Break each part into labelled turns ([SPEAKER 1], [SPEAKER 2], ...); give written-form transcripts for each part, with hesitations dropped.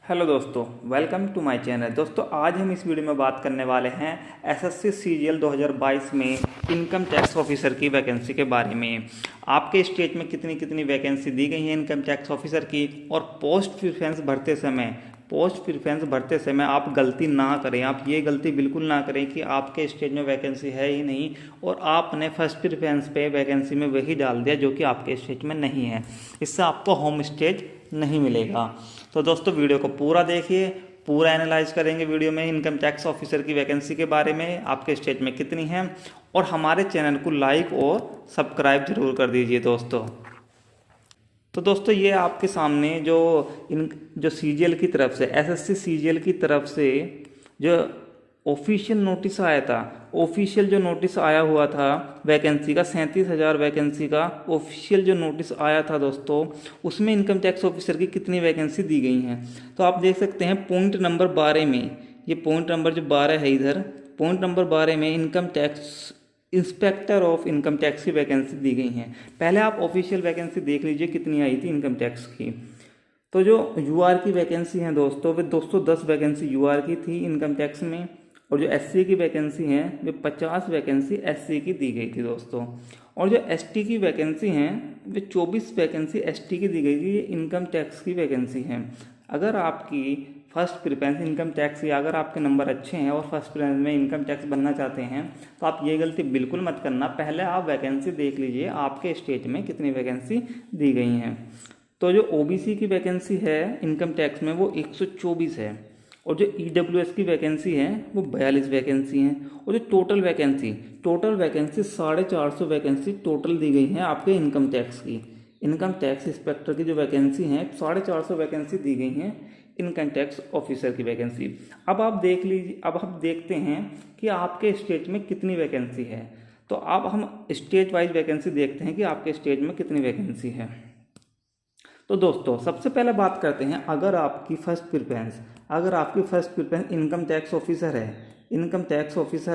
[SPEAKER 1] Hello दोस्तों, welcome to my channel. दोस्तों, आज हम इस वीडियो में बात करने वाले हैं एसएससी सीजीएल 2022 में इनकम टैक्स ऑफिसर की वैकेंसी के बारे में। आपके स्टेट में कितनी कितनी वैकेंसी दी गई है इनकम टैक्स ऑफिसर की, और पोस्ट प्रिफरेंस भरते समय आप गलती ना करें। आप ये गलती बिल्कुल ना करें कि आपके स्टेट में वैकेंसी है ही नहीं और आपने फर्स्ट प्रिफरेंस पे वैकेंसी में वही डाल दिया जो कि आपके स्टेट में नहीं है। इससे आपको होम स्टेट नहीं मिलेगा। तो दोस्तों, वीडियो को पूरा देखिए, पूरा एनालाइज करेंगे वीडियो में इनकम टैक्स ऑफिसर की वैकेंसी के बारे में, आपके स्टेट में कितनी है। और हमारे चैनल को लाइक और सब्सक्राइब जरूर कर दीजिए दोस्तों। तो दोस्तों, ये आपके सामने जो सीजीएल की तरफ से, एसएससी सीजीएल की तरफ से जो ऑफिशियल नोटिस आया था, ऑफिशियल जो नोटिस आया हुआ था वैकेंसी का, 37,000 वैकेंसी का ऑफिशियल जो नोटिस आया था दोस्तों, उसमें इनकम टैक्स ऑफिसर की कितनी वैकेंसी दी गई हैं। तो आप देख सकते हैं पॉइंट नंबर 12 में, ये पॉइंट नंबर जो 12 है इधर, पॉइंट नंबर 12 में income tax inspector of income tax की वैकेंसी दी गई हैं। पहले आप ऑफिशियल वैकेंसी देख लीजिए कितनी आई थी इनकम टैक्स की। तो जो यूआर की वैकेंसी है दोस्तों, वे 210 वैकेंसी यूआर की थी इनकम टैक्स में, और जो एससी की वैकेंसी हैं वे 50 वैकेंसी एससी की दी गई थी दोस्तों। और जो एसटी की वैकेंसी हैं वे 24 वैकेंसी एसटी की दी गई थी। ये इनकम टैक्स की वैकेंसी हैं। अगर आपकी फर्स्ट प्रिफरेंस इनकम टैक्स, या अगर आपके नंबर अच्छे हैं और फर्स्ट प्रिफरेंस में इनकम टैक्स बनना चाहते हैं, तो आप ये गलती बिल्कुल मत करना। पहले आप वैकेंसी देख लीजिए आपके स्टेट में कितनी वैकेंसी दी गई हैं। तो जो ओबीसी की वैकेंसी है इनकम टैक्स में वो 124 है, और जो ईडब्ल्यूएस की वैकेंसी है वो 42 वैकेंसी हैं। और जो टोटल वैकेंसी 450 वैकेंसी टोटल दी गई हैं आपके इनकम टैक्स की। इनकम टैक्स इंस्पेक्टर की जो वैकेंसी हैं 450 वैकेंसी दी गई हैं इनकम टैक्स ऑफिसर की वैकेंसी। अब आप देख लीजिए, अब हम देखते हैं कि आपके स्टेट में कितनी वैकेंसी है। तो अब हम स्टेट वाइज वैकेंसी देखते हैं कि आपके स्टेट में कितनी वैकेंसी है। तो दोस्तों, सबसे पहले बात करते हैं, अगर आपकी first preference income tax officer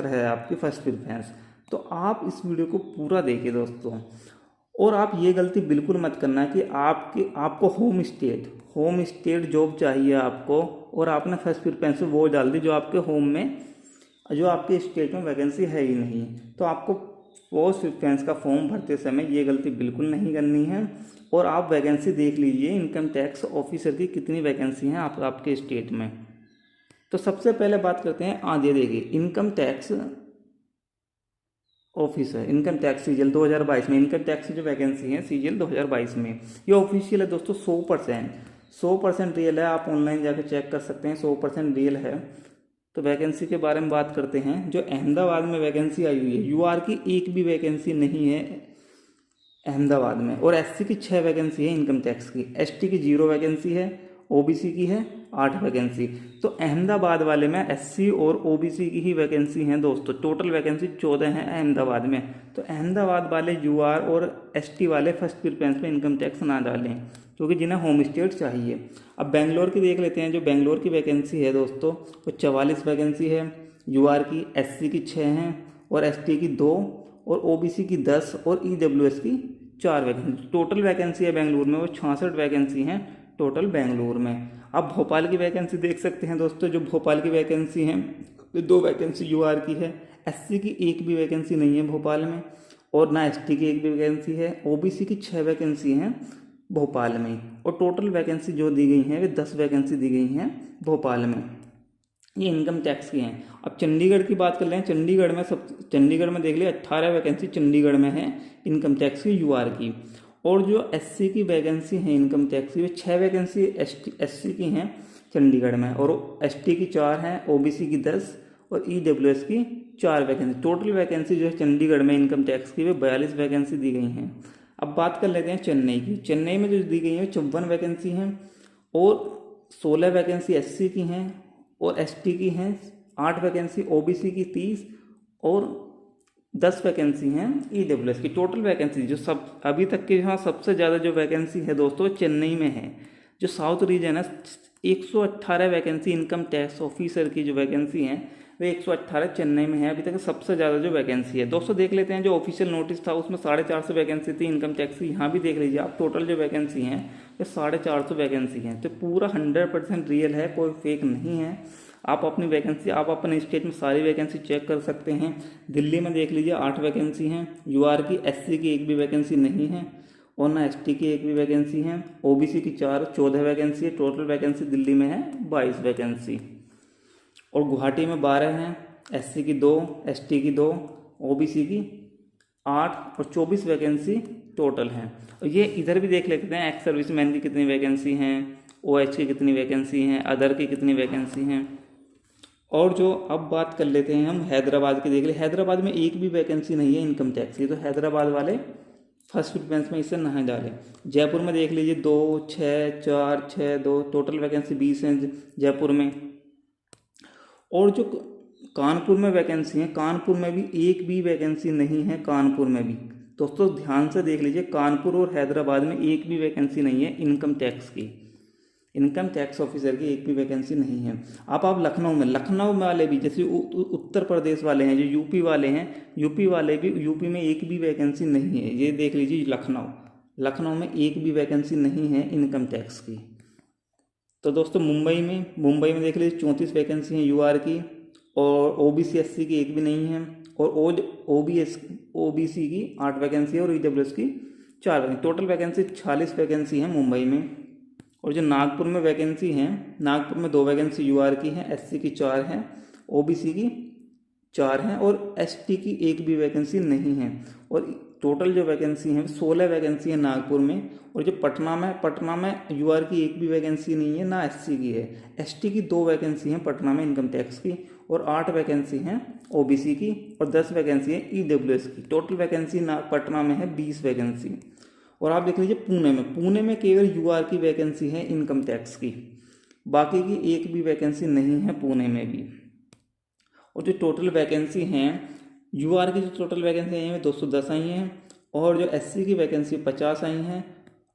[SPEAKER 1] है आपकी फर्स्ट प्रिफरेंस, तो आप इस वीडियो को पूरा देखिए दोस्तों। और आप ये गलती बिल्कुल मत करना कि आपको होम स्टेट जॉब चाहिए आपको, और आपने फर्स्ट प्रिफरेंस वो डाल दी जो आपके होम में, जो आपके स्टेट में वैकेंसी है ही नहीं। तो आपको पोस्ट प्रिफरेंस का फॉर्म भरते समय ये गलती बिल्कुल नहीं करनी है। और आप वैकेंसी देख लीजिए इनकम टैक्स ऑफिसर की कितनी वैकेंसी हैं आपके स्टेट में। तो सबसे पहले बात करते हैं, ये देखिए income tax officer, income tax CGL 2022 में इनकम टैक्स की जो वैकेंसी है सीजीएल 2022 में, ये ऑफिशियल है दोस्तों। 100% रियल है। आप ऑनलाइन जाकर चेक कर सकते हैं, 100% रियल है। तो वैकेंसी के बारे में बात करते हैं। जो अहमदाबाद में वैकेंसी आई हुई है, यूआर की एक भी वैकेंसी नहीं है अहमदाबाद में, और एससी की 6 वैकेंसी है इनकम टैक्स की, एसटी की 0 वैकेंसी है, ओबीसी की है 8 वैकेंसी। तो अहमदाबाद वाले में एससी और ओबीसी की ही वैकेंसी हैं दोस्तों। टोटल वैकेंसी 14 हैं अहमदाबाद में। तो अहमदाबाद वाले यूआर और एसटी वाले फर्स्ट प्रिफरेंस में इनकम टैक्स ना डालें, क्योंकि जिन्हें होम स्टेट चाहिए। अब बेंगलोर की देख लेते हैं। जो बेंगलोर की वैकेंसी है दोस्तों वो 44 वैकेंसी है यूआर की, एससी की 6 हैं, और एसटी की 2, और ओबीसी की 10, और ईडब्ल्यूएस की 4 वैकेंसी। टोटल वैकेंसी है बेंगलुरु में वो 66 वैकेंसी हैं टोटल बेंगलुरु में। अब भोपाल की वैकेंसी देख सकते हैं दोस्तों। जो भोपाल की वैकेंसी है 2 वैकेंसी यूआर की है, एससी की एक भी वैकेंसी नहीं है भोपाल में, और ना एसटी की एक भी वैकेंसी है। ओबीसी की 6 वैकेंसी हैं भोपाल में, और टोटल वैकेंसी जो दी गई हैं वे 10 वैकेंसी दी गई हैं भोपाल में। ये इनकम टैक्स की हैं। अब चंडीगढ़ की बात कर लें। चंडीगढ़ में देख लिया 18 वैकेंसी चंडीगढ़ में है इनकम टैक्स की यूआर की। और जो एससी की वैकेंसी है इनकम टैक्स की, वे 6 वैकेंसी एससी की हैं चंडीगढ़ में, और एसटी की 4 हैं, ओबीसी की 10, और ईडब्ल्यूएस की 4 वैकेंसी। टोटल वैकेंसी जो है चंडीगढ़ में इनकम टैक्स की वे 42 वैकेंसी दी गई हैं। अब बात कर लेते हैं चेन्नई की। चेन्नई में जो दी गई है 54 वैकेंसी हैं, और 16 वैकेंसी एससी की हैं, और एसटी की हैं 8 वैकेंसी, ओबीसी की 30, और 10 वैकेंसी हैं ईडब्ल्यूएस की। टोटल वैकेंसी जो सब अभी तक के यहाँ सबसे ज़्यादा जो वैकेंसी है दोस्तों चेन्नई में है। जो साउथ रीजन है 118 वैकेंसी इनकम टैक्स ऑफिसर की जो वैकेंसी हैं वो 118 चेन्नई में है अभी तक सबसे ज़्यादा जो वैकेंसी है। दोस्तों देख लेते हैं जो ऑफिशियल नोटिस था उसमें 450 वैकेंसी थी इनकम टैक्स की। यहाँ भी देख लीजिए आप, टोटल जो वैकेंसी हैं वो 450 वैकेंसी हैं। तो पूरा 100% रियल है, कोई फेक नहीं है। आप अपनी वैकेंसी, आप अपने स्टेट में सारी वैकेंसी चेक कर सकते हैं। दिल्ली में देख लीजिए 8 वैकेंसी हैं, यूआर की, एससी की एक भी वैकेंसी नहीं है, और ना एसटी की एक भी वैकेंसी है, ओबीसी की 14 वैकेंसी है। टोटल वैकेंसी दिल्ली में है 22 वैकेंसी, और गुवाहाटी में 12 हैं, एससी की 2, एसटी की 2, ओबीसी की 8 और 24 वैकेंसी टोटल हैं। और ये इधर भी देख लेते हैं एक्स सर्विसमैन की कितनी वैकेंसी हैं, ओएच की कितनी वैकेंसी हैं, अदर की कितनी वैकेंसी हैं। और जो अब बात कर लेते हैं हम हैदराबाद की, देख ले हैदराबाद में एक भी वैकेंसी नहीं है इनकम टैक्स की, तो हैदराबाद वाले फर्स्ट प्रिफरेंस में इसे ना डालें। जयपुर में देख लीजिए 2, 6, 4, 6, 2, टोटल वैकेंसी 20 हैं जयपुर में। और जो कानपुर में वैकेंसी है, कानपुर में भी एक भी वैकेंसी नहीं है। कानपुर में भी दोस्तों ध्यान से देख लीजिए, कानपुर और हैदराबाद में एक भी वैकेंसी नहीं है इनकम टैक्स की, इनकम टैक्स ऑफिसर की एक भी वैकेंसी नहीं है। आप लखनऊ में, लखनऊ वाले भी जैसे उत्तर प्रदेश वाले हैं, जो यूपी वाले हैं, यूपी वाले भी, यूपी में एक भी वैकेंसी नहीं है। ये देख लीजिए लखनऊ में एक भी वैकेंसी नहीं है इनकम टैक्स की। तो दोस्तों मुंबई में देख लीजिए 34 वैकेंसी हैं यूआर की, और ओबीसी एससी की एक भी नहीं है, और ओबीसी की 8 वैकेंसी है, और ईडब्ल्यूएस की 4 वैकेंसी। टोटल वैकेंसी 46 वैकेंसी है मुंबई में। और जो नागपुर में वैकेंसी हैं, नागपुर में 2 वैकेंसी यूआर की हैं, एससी की 4 हैं, ओबीसी की 4 हैं, और एसटी की एक भी वैकेंसी नहीं है। और टोटल जो वैकेंसी हैं 16 वैकेंसी है नागपुर में। और जो पटना में यूआर की एक भी वैकेंसी नहीं है, ना एससी की है। एसटी की 2 वैकेंसी हैं पटना में इनकम टैक्स की, और 8 वैकेंसी हैं ओबीसी की, और 10 वैकेंसी है ईडब्ल्यूएस की। टोटल वैकेंसी पटना में है 20 वैकेंसी। और आप देख लीजिए पुणे में केवल यूआर की वैकेंसी है इनकम टैक्स की, बाकी की एक भी वैकेंसी नहीं है पुणे में भी। और जो टोटल वैकेंसी हैं यूआर की, जो टोटल वैकेंसी आई है 210 आई हैं, और जो एससी की वैकेंसी 50 आई हैं,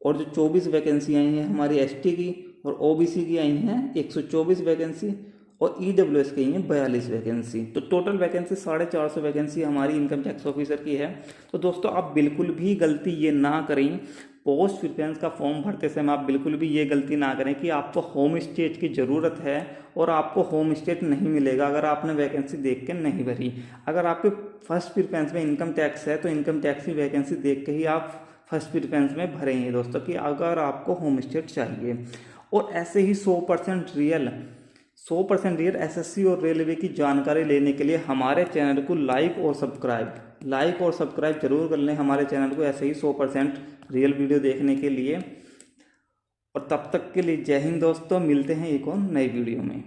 [SPEAKER 1] और जो 24 वैकेंसी आई हैं हमारी एसटी की और ओबीसी की आई हैं 124 वैकेंसी, और ईडब्ल्यूएस की आई हैं 42 वैकेंसी। तो टोटल वैकेंसी 450 वैकेंसी हमारी इनकम टैक्स ऑफिसर की है। तो दोस्तों आप बिल्कुल भी गलती ये ना करें, पोस्ट प्रिफरेंस का फॉर्म भरते समय आप बिल्कुल भी ये गलती ना करें कि आपको होम स्टेट की ज़रूरत है और आपको होम स्टेट नहीं मिलेगा अगर आपने वैकेंसी देख के नहीं भरी। अगर आपके फर्स्ट प्रिफरेंस में इनकम टैक्स है तो इनकम टैक्स की वैकेंसी देख के ही आप फर्स्ट प्रिफरेंस में भरेंगे दोस्तों, कि अगर आपको होम स्टेट चाहिए। और ऐसे ही 100% रियल एसएससी और रेलवे की जानकारी लेने के लिए हमारे चैनल को लाइक और सब्सक्राइब जरूर कर लें हमारे चैनल को, ऐसे ही 100% रियल वीडियो देखने के लिए। और तब तक के लिए जय हिंद दोस्तों, मिलते हैं एक और नई वीडियो में।